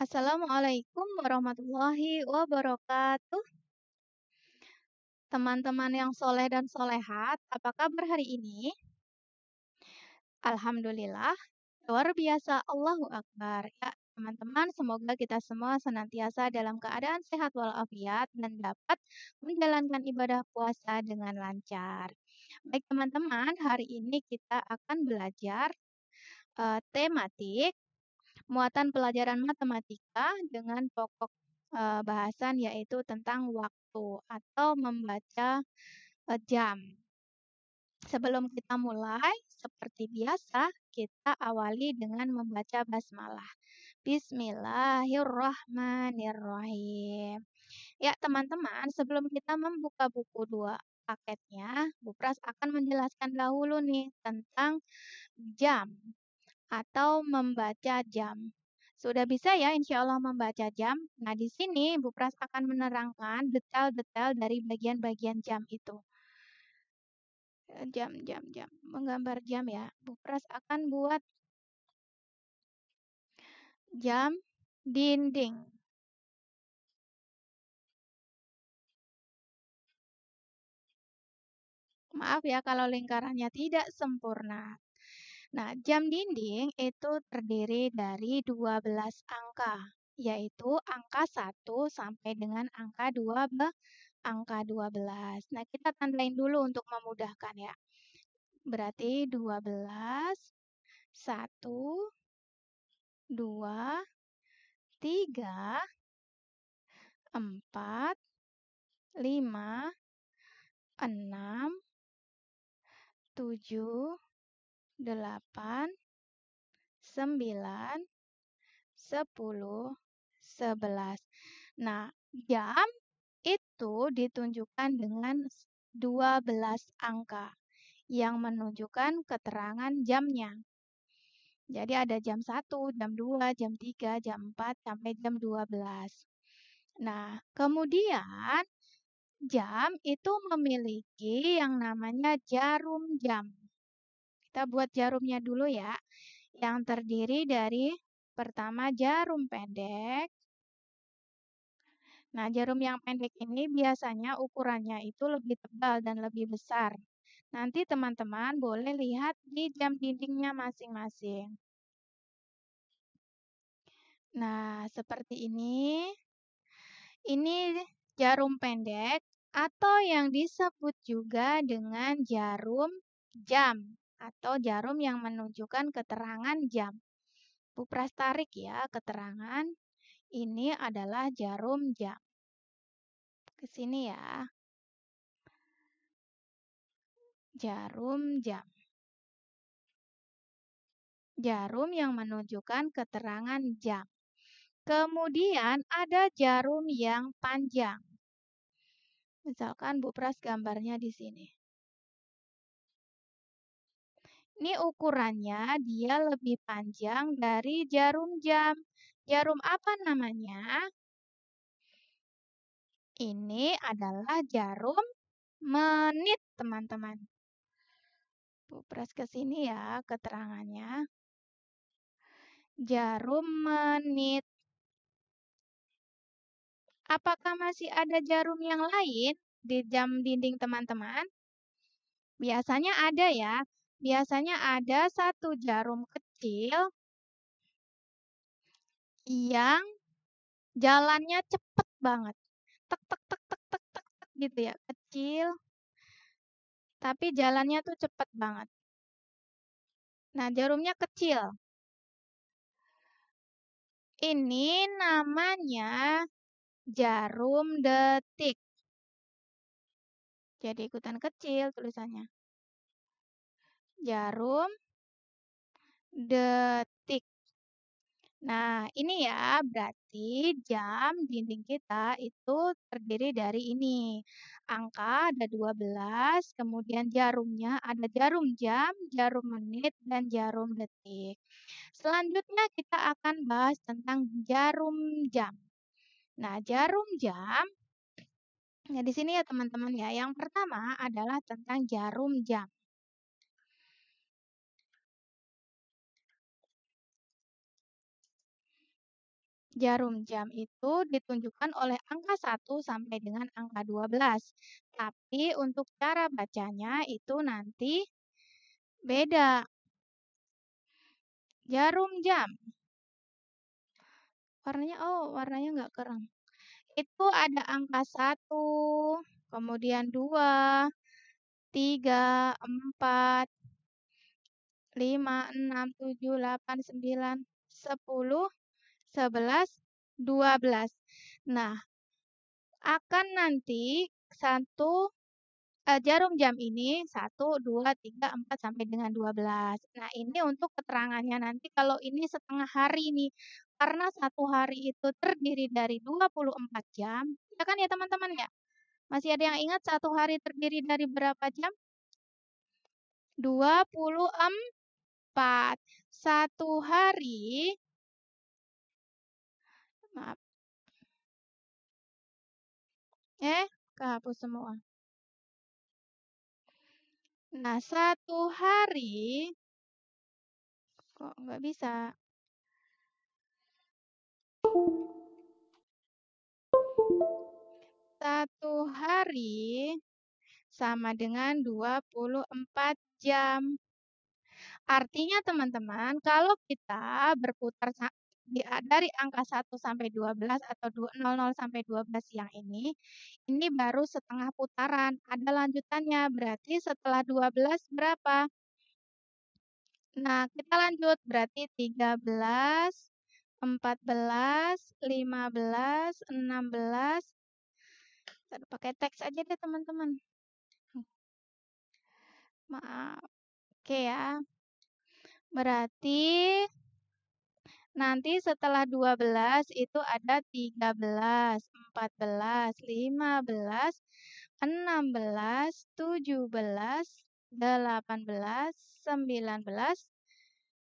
Assalamualaikum warahmatullahi wabarakatuh. Teman-teman yang soleh dan solehat, apa kabar hari ini? Alhamdulillah, luar biasa, Allahu Akbar. Ya, teman-teman, semoga kita semua senantiasa dalam keadaan sehat walafiat dan dapat menjalankan ibadah puasa dengan lancar. Baik teman-teman, hari ini kita akan belajar tematik muatan pelajaran matematika dengan pokok bahasan yaitu tentang waktu atau membaca jam. Sebelum kita mulai, seperti biasa, kita awali dengan membaca basmalah. Bismillahirrahmanirrahim. Ya, teman-teman, sebelum kita membuka buku dua paketnya, Bu Pras akan menjelaskan dahulu nih tentang jam atau membaca jam. Sudah bisa ya insya Allah membaca jam? Nah, di sini Bu Pras akan menerangkan detail-detail dari bagian-bagian jam itu. Jam, menggambar jam ya. Bu Pras akan buat jam dinding. Maaf ya kalau lingkarannya tidak sempurna. Nah, jam dinding itu terdiri dari 12 angka, yaitu angka 1 sampai dengan angka 12. Nah, kita tandain dulu untuk memudahkan ya. Berarti 12, 1, 2, 3, 4, 5, 6, 7, 8, 9, 10, 11. Nah, jam itu ditunjukkan dengan 12 angka yang menunjukkan keterangan jamnya. Jadi ada jam 1, jam 2, jam 3, jam 4, sampai jam 12. Nah, kemudian jam itu memiliki yang namanya jarum jam. Kita buat jarumnya dulu ya. Yang terdiri dari pertama jarum pendek. Nah, jarum yang pendek ini biasanya ukurannya itu lebih tebal dan lebih besar. Nanti teman-teman boleh lihat di jam dindingnya masing-masing. Nah, seperti ini. Ini jarum pendek atau yang disebut juga dengan jarum jam atau jarum yang menunjukkan keterangan jam. Bu Pras tarik ya keterangan. Ini adalah jarum jam. Ke sini ya. Jarum jam. Jarum yang menunjukkan keterangan jam. Kemudian ada jarum yang panjang. Misalkan Bu Pras gambarnya di sini. Ini ukurannya dia lebih panjang dari jarum jam. Jarum apa namanya? Ini adalah jarum menit, teman-teman. Bu Pras ke sini ya keterangannya. Jarum menit. Apakah masih ada jarum yang lain di jam dinding teman-teman? Biasanya ada ya. Biasanya ada satu jarum kecil yang jalannya cepet banget. Tek tek tek tek tek tek tek gitu ya, kecil. Tapi jalannya tuh cepet banget. Nah, jarumnya kecil. Ini namanya jarum detik. Jadi ikutan kecil tulisannya. Jarum detik. Nah, ini ya, berarti jam dinding kita itu terdiri dari ini. Angka ada 12, kemudian jarumnya ada jarum jam, jarum menit, dan jarum detik. Selanjutnya kita akan bahas tentang jarum jam. Nah, jarum jam, nah di sini ya teman-teman ya, yang pertama adalah tentang jarum jam. Jarum jam itu ditunjukkan oleh angka 1 sampai dengan angka 12. Tapi untuk cara bacanya itu nanti beda. Jarum jam. Warnanya nggak kerang. Itu ada angka 1, kemudian 2, 3, 4, 5, 6, 7, 8, 9, 10, 11, 12. Nah, akan nanti jarum jam ini 1, 2, 3, 4 sampai dengan 12. Nah, ini untuk keterangannya nanti kalau ini setengah hari nih. Karena satu hari itu terdiri dari 24 jam. Ya kan ya teman-teman ya? Masih ada yang ingat satu hari terdiri dari berapa jam? 24. Satu hari, maaf, kehapus semua. Nah, satu hari, kok nggak bisa? Satu hari sama dengan 24 jam. Artinya teman-teman, kalau kita berputar dari angka 1 sampai 12 atau 00 sampai 12 yang ini baru setengah putaran. Ada lanjutannya, berarti setelah 12 berapa? Nah, kita lanjut, berarti 13, 14, 15, 16. Kita pakai teks aja deh teman-teman. Maaf. Oke ya. Berarti nanti setelah 12 itu ada 13, 14, 15, 16, 17, 18, 19,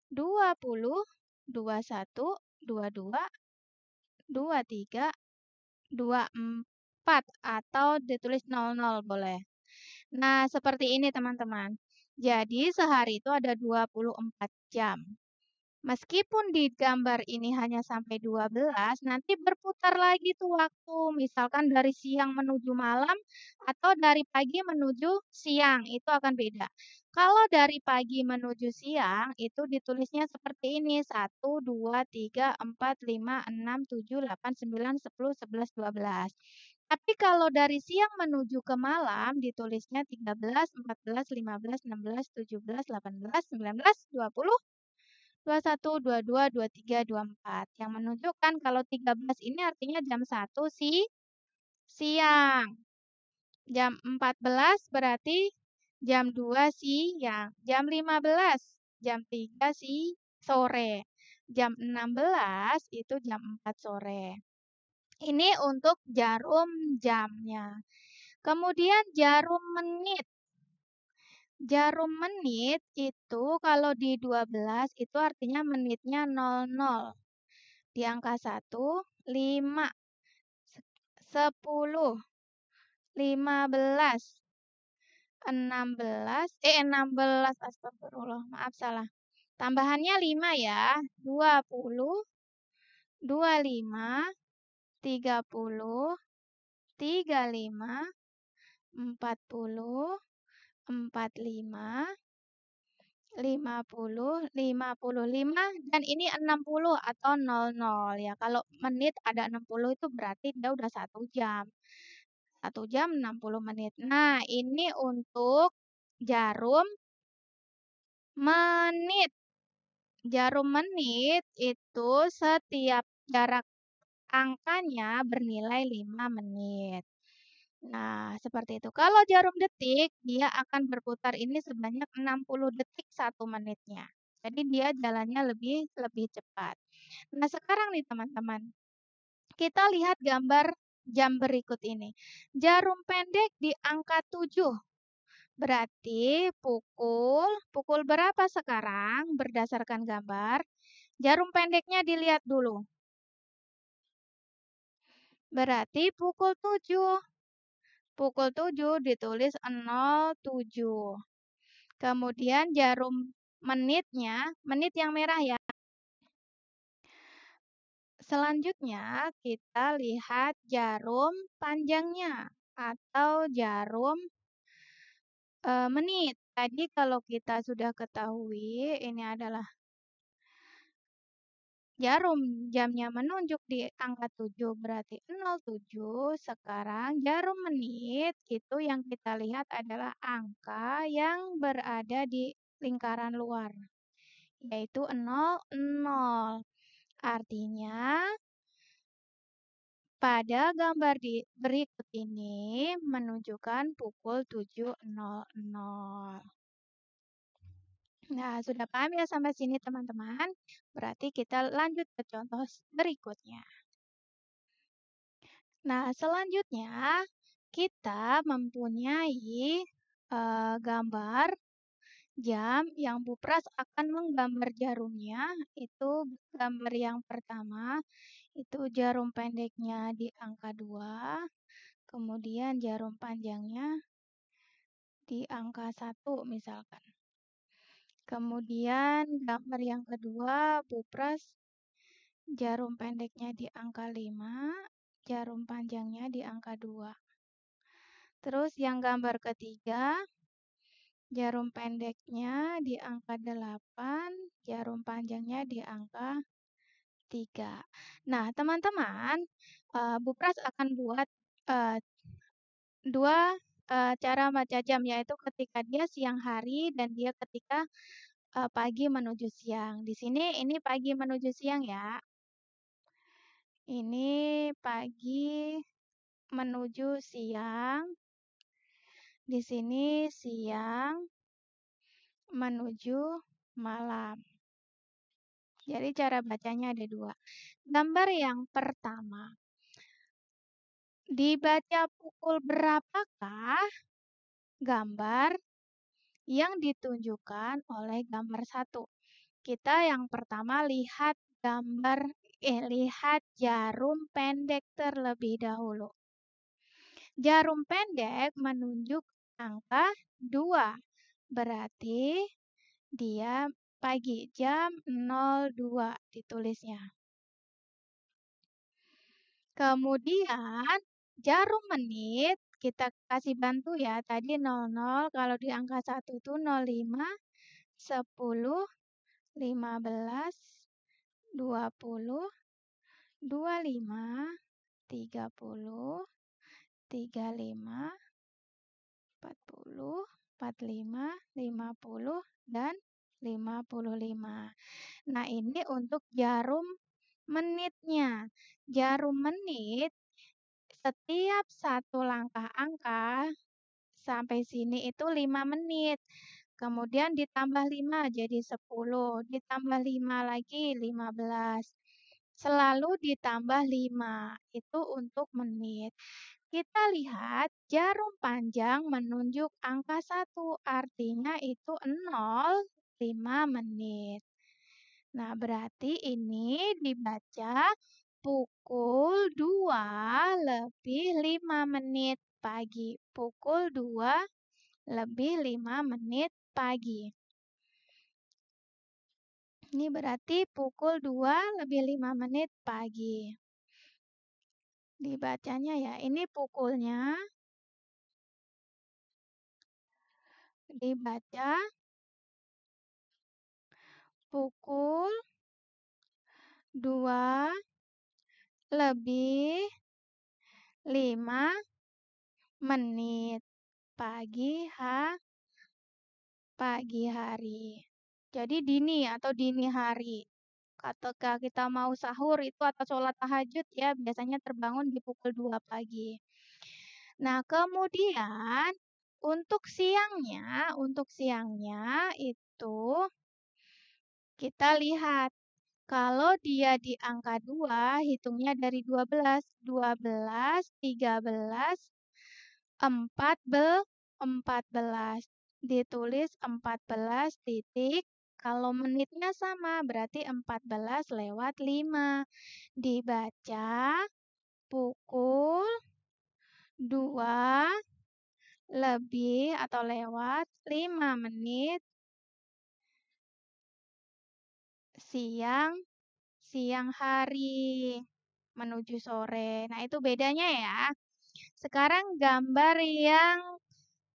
20, 21, 22, 23, 24 atau ditulis 00 boleh. Nah, seperti ini teman-teman. Jadi sehari itu ada 24 jam. Meskipun di gambar ini hanya sampai 12, nanti berputar lagi tuh waktu. Misalkan dari siang menuju malam atau dari pagi menuju siang, itu akan beda. Kalau dari pagi menuju siang, itu ditulisnya seperti ini. 1, 2, 3, 4, 5, 6, 7, 8, 9, 10, 11, 12. Tapi kalau dari siang menuju ke malam, ditulisnya 13, 14, 15, 16, 17, 18, 19, 20, 21, 22, 23, 24. Yang menunjukkan kalau 13 ini artinya jam 1 siang. Jam 14 berarti jam 2 siang. Jam 15 jam 3 sore. Jam 16 itu jam 4 sore. Ini untuk jarum jamnya. Kemudian jarum menit. Jarum menit itu kalau di 12 itu artinya menitnya 00. Di angka 1, 5, 10, 15, 16, astagfirullah, maaf salah. Tambahannya 5 ya, 20, 25, 30, 35, 40, 45, 50, 55, dan ini 60 atau 00 ya. Kalau menit ada 60 itu berarti dia udah 1 jam. 1 jam 60 menit. Nah, ini untuk jarum menit. Jarum menit itu setiap jarak angkanya bernilai 5 menit. Nah, seperti itu. Kalau jarum detik, dia akan berputar ini sebanyak 60 detik 1 menitnya. Jadi dia jalannya lebih cepat. Nah, sekarang nih teman-teman, kita lihat gambar jam berikut ini. Jarum pendek di angka 7. Berarti pukul berapa sekarang berdasarkan gambar? Jarum pendeknya dilihat dulu. Berarti pukul 7. Pukul 7 ditulis 07. Kemudian jarum menitnya, menit yang merah ya. Selanjutnya kita lihat jarum panjangnya atau jarum menit. Tadi kalau kita sudah ketahui ini adalah jarum jamnya menunjuk di angka 7 berarti 07. Sekarang jarum menit itu yang kita lihat adalah angka yang berada di lingkaran luar, yaitu 00. Artinya pada gambar berikut ini menunjukkan pukul 7.00. Nah, sudah paham ya sampai sini teman-teman? Berarti kita lanjut ke contoh berikutnya. Nah, selanjutnya kita mempunyai gambar jam yang Bu Pras akan menggambar jarumnya. Itu gambar yang pertama, itu jarum pendeknya di angka 2, kemudian jarum panjangnya di angka 1 misalkan. Kemudian gambar yang kedua, Bu Pras jarum pendeknya di angka 5, jarum panjangnya di angka 2. Terus yang gambar ketiga, jarum pendeknya di angka 8, jarum panjangnya di angka 3. Nah, teman-teman, Bu Pras akan buat dua cara baca jam, yaitu ketika dia siang hari dan dia ketika pagi menuju siang. Di sini ini pagi menuju siang ya. Ini pagi menuju siang. Di sini siang menuju malam. Jadi cara bacanya ada dua. Gambar yang pertama. Dibaca pukul berapakah gambar yang ditunjukkan oleh gambar 1? Kita yang pertama lihat lihat jarum pendek terlebih dahulu. Jarum pendek menunjuk angka 2. Berarti dia pagi, jam 02 ditulisnya. Kemudian jarum menit kita kasih bantu ya. Tadi 00, kalau di angka 1 itu 05, 10, 15, 20, 25, 30, 35, 40, 45, 50, dan 55. Nah, ini untuk jarum menitnya. Jarum menit setiap satu langkah angka sampai sini itu 5 menit. Kemudian ditambah 5 jadi 10, ditambah 5 lagi 15. Selalu ditambah 5, itu untuk menit. Kita lihat jarum panjang menunjuk angka 1, artinya itu 0, 5 menit. Nah, berarti ini dibaca pukul 2 lebih 5 menit pagi. Pukul 2 lebih 5 menit pagi. Ini berarti pukul 2 lebih 5 menit pagi. Dibacanya ya, ini pukulnya. Dibaca pukul 2 lebih 5 menit pagi hari. Jadi dini atau dini hari. Ketika kita mau sahur itu atau sholat tahajud ya biasanya terbangun di pukul 2 pagi. Nah, kemudian untuk siangnya itu kita lihat kalau dia di angka 2, hitungnya dari 12, 13, 14. Ditulis 14 titik. Kalau menitnya sama, berarti 14 lewat 5. Dibaca pukul 2 lebih atau lewat 5 menit siang siang hari menuju sore. Nah, itu bedanya ya. Sekarang gambar yang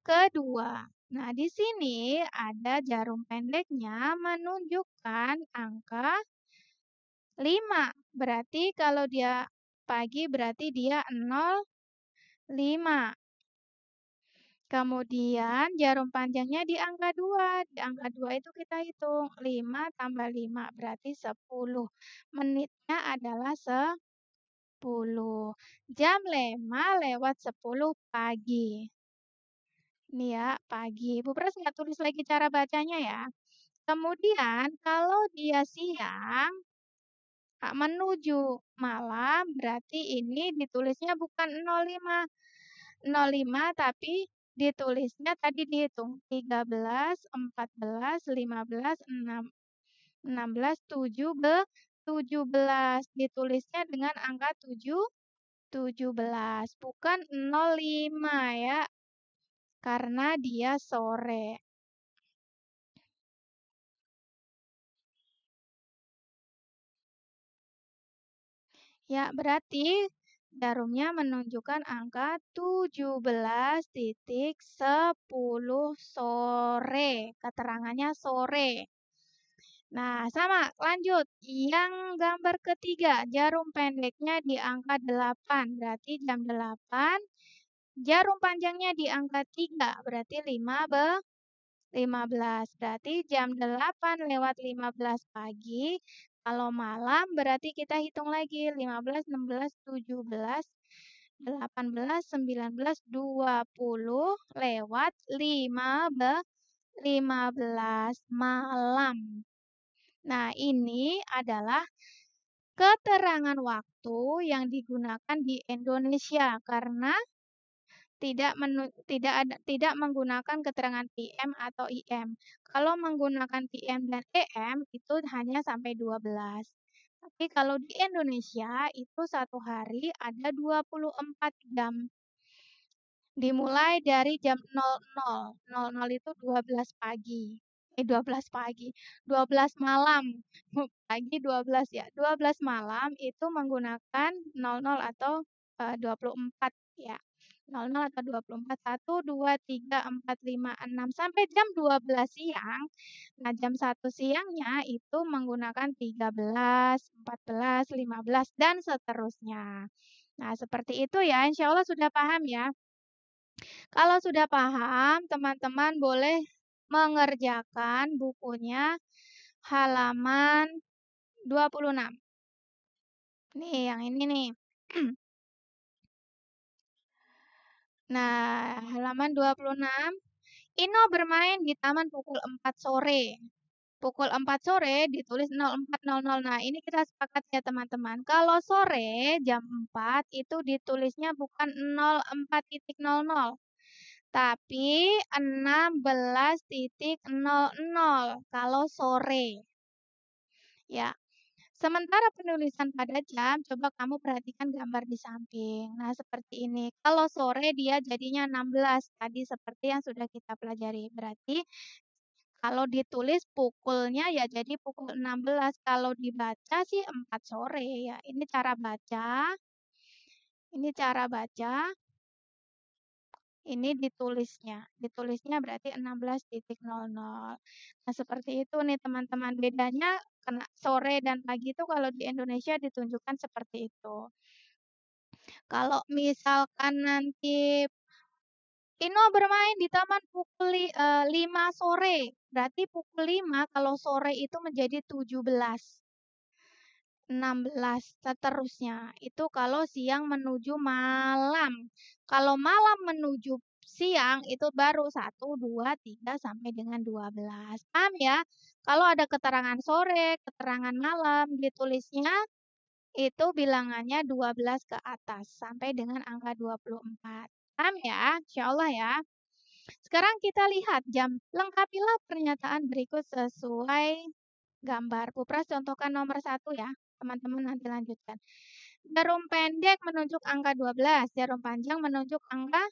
kedua. Nah, di sini ada jarum pendeknya menunjukkan angka 5. Berarti kalau dia pagi berarti dia 05. Kemudian jarum panjangnya di angka 2. Di angka 2 itu kita hitung. 5 tambah 5 berarti 10. Menitnya adalah 10. Jam 5 lewat 10 pagi. Ini ya, pagi. Bu Pras nggak tulis lagi cara bacanya ya. Kemudian kalau dia siang menuju malam berarti ini ditulisnya bukan 05. 05 tapi ditulisnya tadi dihitung 13, 14, 15, 6, 16, 17. Ditulisnya dengan angka 17, bukan 05 ya. Karena dia sore. Ya, berarti jarumnya menunjukkan angka 17.10 sore. Keterangannya sore. Nah, sama, lanjut. Yang gambar ketiga, jarum pendeknya di angka 8, berarti jam 8. Jarum panjangnya di angka 3, berarti 15. Berarti jam 8 lewat 15 pagi. Kalau malam berarti kita hitung lagi 15, 16, 17, 18, 19, 20 lewat 15 malam. Nah, ini adalah keterangan waktu yang digunakan di Indonesia karena tidak menggunakan keterangan PM atau IM. Kalau menggunakan PM dan EM itu hanya sampai 12. Tapi kalau di Indonesia itu satu hari ada 24 jam. Dimulai dari jam 00. 00 itu 12 pagi. 12 pagi. 12 malam. Pagi 12 ya. 12 malam itu menggunakan 00 atau 24 ya. 00 atau 24, 1, 2, 3, 4, 5, 6, sampai jam 12 siang. Nah, jam 1 siangnya itu menggunakan 13, 14, 15, dan seterusnya. Nah, seperti itu ya. Insya Allah sudah paham ya. Kalau sudah paham, teman-teman boleh mengerjakan bukunya halaman 26. Nih, yang ini nih. Nah, halaman 26. Ino bermain di taman pukul 4 sore. Pukul 4 sore ditulis 04.00. Nah, ini kita sepakat ya teman-teman. Kalau sore jam 4 itu ditulisnya bukan 04.00. Tapi 16.00 kalau sore. Ya. Sementara penulisan pada jam, coba kamu perhatikan gambar di samping. Nah, seperti ini. Kalau sore dia jadinya 16. Tadi seperti yang sudah kita pelajari. Berarti kalau ditulis pukulnya ya jadi pukul 16. Kalau dibaca sih 4 sore ya. Ini cara baca. Ini cara baca. Ini ditulisnya. Ditulisnya berarti 16.00. Nah, seperti itu nih teman-teman. Bedanya kena sore dan pagi itu kalau di Indonesia ditunjukkan seperti itu. Kalau misalkan nanti Ino bermain di taman pukul 5 sore. Berarti pukul 5 kalau sore itu menjadi 17. 16 seterusnya. Itu kalau siang menuju malam. Kalau malam menuju siang itu baru 1, 2, 3 sampai dengan 12. Paham ya? Kalau ada keterangan sore, keterangan malam, ditulisnya itu bilangannya 12 ke atas sampai dengan angka 24. Paham ya? Insyaallah ya. Sekarang kita lihat jam. Lengkapilah pernyataan berikut sesuai gambar. Pupras contohkan nomor 1 ya. Teman-teman nanti lanjutkan. Jarum pendek menunjuk angka 12, jarum panjang menunjuk angka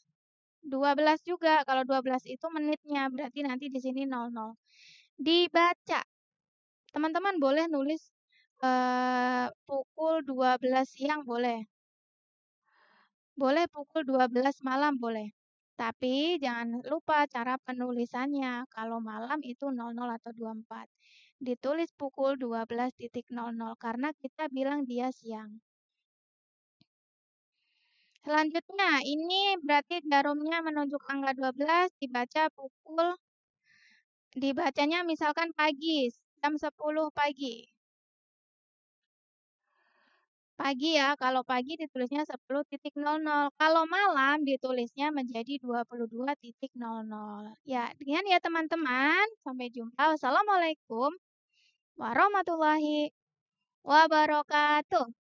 12 juga. Kalau 12 itu menitnya, berarti nanti di sini 00. Dibaca. Teman-teman boleh nulis Pukul 12 siang boleh. Boleh pukul 12 malam boleh. Tapi jangan lupa cara penulisannya. Kalau malam itu 00 atau 24. Ditulis pukul 12.00 karena kita bilang dia siang. Selanjutnya, ini berarti jarumnya menunjuk angka 12 dibacanya misalkan pagi, jam 10 pagi. Pagi ya, kalau pagi ditulisnya 10.00. Kalau malam ditulisnya menjadi 22.00. Ya, dengan ya teman-teman. Sampai jumpa. Wassalamualaikum warahmatullahi wabarakatuh.